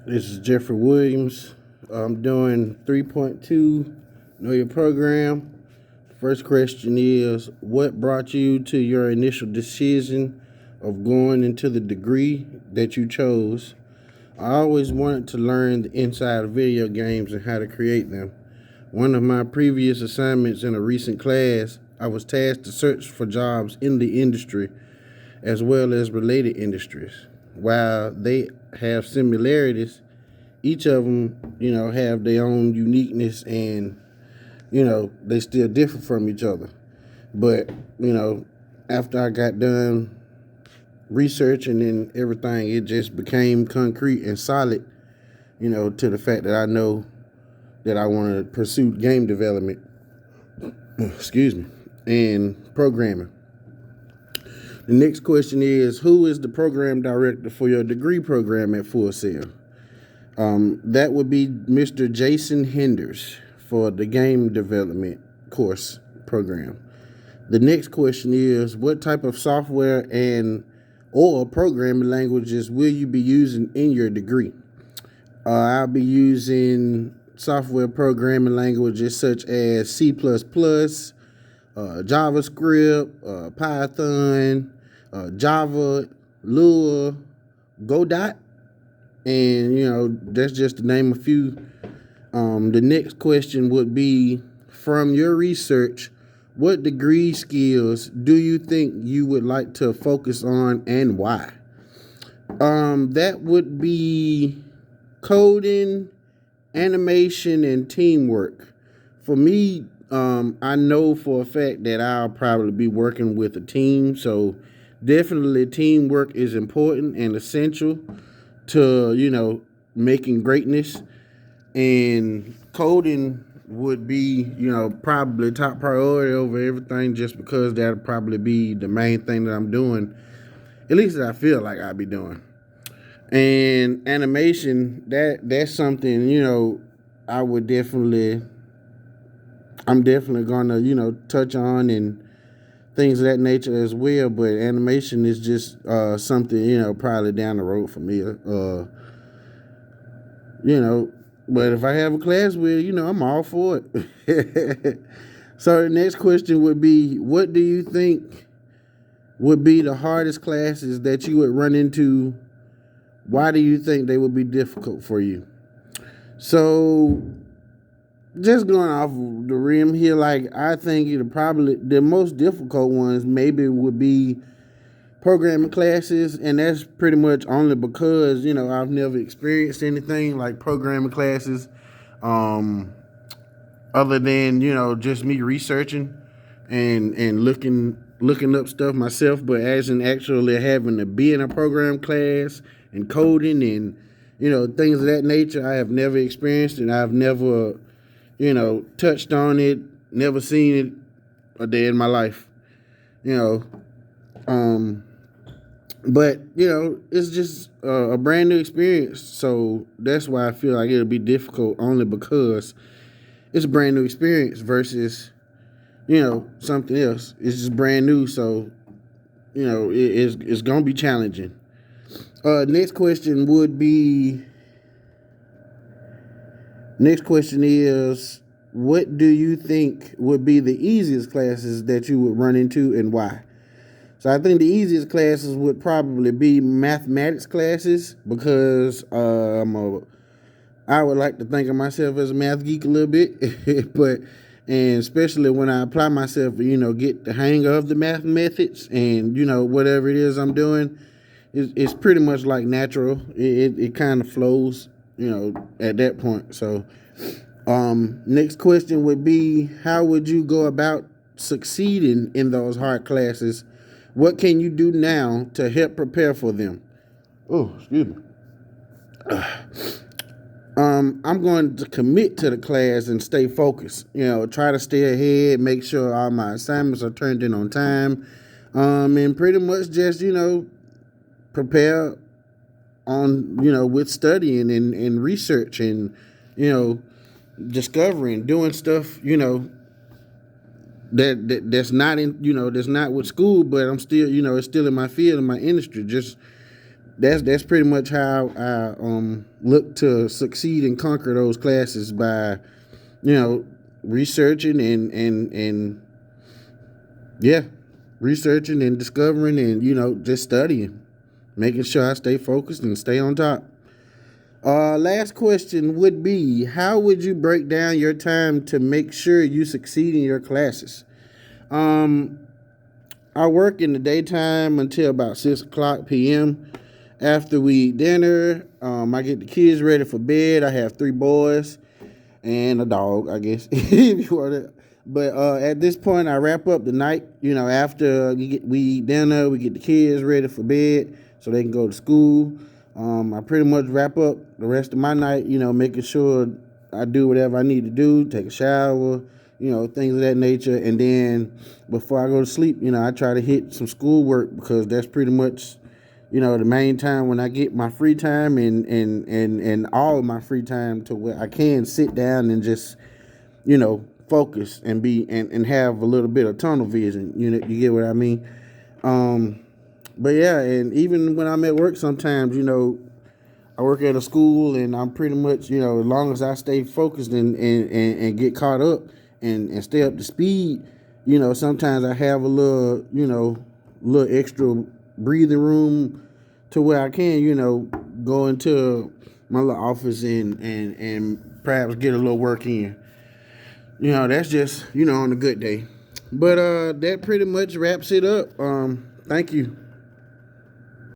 This is Jeffrey Williams. I'm doing 3.2, Know Your Program. First question is, what brought you to your initial decision of going into the degree that you chose? I always wanted to learn the inside of video games and how to create them. One of my previous assignments in a recent class, I was tasked to search for jobs in the industry as well as related industries. While they have similarities, each of them, have their own uniqueness and, they still differ from each other. But, after I got done researching and everything, it just became concrete and solid, to the fact that I know that I want to pursue game development, excuse me, and programming. The next question is, who is the program director for your degree program at Full Sail? That would be Mr. Jason Henders for the game development course program. The next question is, what type of software and or programming languages will you be using in your degree? I'll be using software programming languages such as C++, JavaScript, Python, Java, Lua, Godot, and that's just to name a few. The next question would be, from your research, what degree skills do you think you would like to focus on and why? That would be coding, animation, and teamwork. For me, I know for a fact that I'll probably be working with a team, so definitely teamwork is important and essential to, making greatness. And coding would be, probably top priority over everything, just because that'll probably be the main thing that I'm doing, at least that I feel like I'll be doing. And animation, that's something, I would definitely, I'm definitely gonna, touch on and things of that nature as well. But animation is just something, probably down the road for me. But if I have a class with, I'm all for it. So the next question would be, what do you think would be the hardest classes that you would run into? Why do you think they would be difficult for you? So just going off the rim here, like, I think probably the most difficult ones maybe would be programming classes, and that's pretty much only because I've never experienced anything like programming classes, other than just me researching and looking up stuff myself. But as in actually having to be in a program class and coding and things of that nature, I have never experienced, and I've never touched on it, never seen it a day in my life. But it's just a brand new experience, so that's why I feel like it'll be difficult, only because it's a brand new experience versus something else. It's just brand new, so it's gonna be challenging. Next question is, what do you think would be the easiest classes that you would run into and why? So I think the easiest classes would probably be mathematics classes, because I would like to think of myself as a math geek a little bit, and especially when I apply myself, get the hang of the math methods, and whatever it is I'm doing, it's pretty much like natural. It kind of flows, at that point. So next question would be, how would you go about succeeding in those hard classes? What can you do now to help prepare for them? Oh, excuse me. I'm going to commit to the class and stay focused. Try to stay ahead, make sure all my assignments are turned in on time, and pretty much just prepare on with studying and research and discovering, doing stuff that's not in that's not with school, but I'm still it's still in my field, in my industry, just that's pretty much how I look to succeed and conquer those classes by, you know, researching and yeah, researching and discovering and, you know, just studying, making sure I stay focused and stay on top. Last question would be, how would you break down your time to make sure you succeed in your classes? Um, I work in the daytime until about 6 o'clock p.m. After we eat dinner, I get the kids ready for bed. I have 3 boys and a dog, I guess, if you want to. But at this point, I wrap up the night. You know, after we eat dinner, we get the kids ready for bed so they can go to school. I pretty much wrap up the rest of my night, you know, making sure I do whatever I need to do, take a shower, you know, things of that nature. And then before I go to sleep, you know, I try to hit some schoolwork because that's pretty much, you know, the main time when I get my free time and all of my free time to where I can sit down and just, you know, focus and and have a little bit of tunnel vision. You know, you get what I mean? But yeah, and even when I'm at work sometimes, you know, I work at a school and I'm pretty much, you know, as long as I stay focused and get caught up and stay up to speed, you know, sometimes I have a little, you know, little extra breathing room to where I can, you know, go into my little office and perhaps get a little work in. You know, that's just, you know, on a good day. But that pretty much wraps it up. Thank you.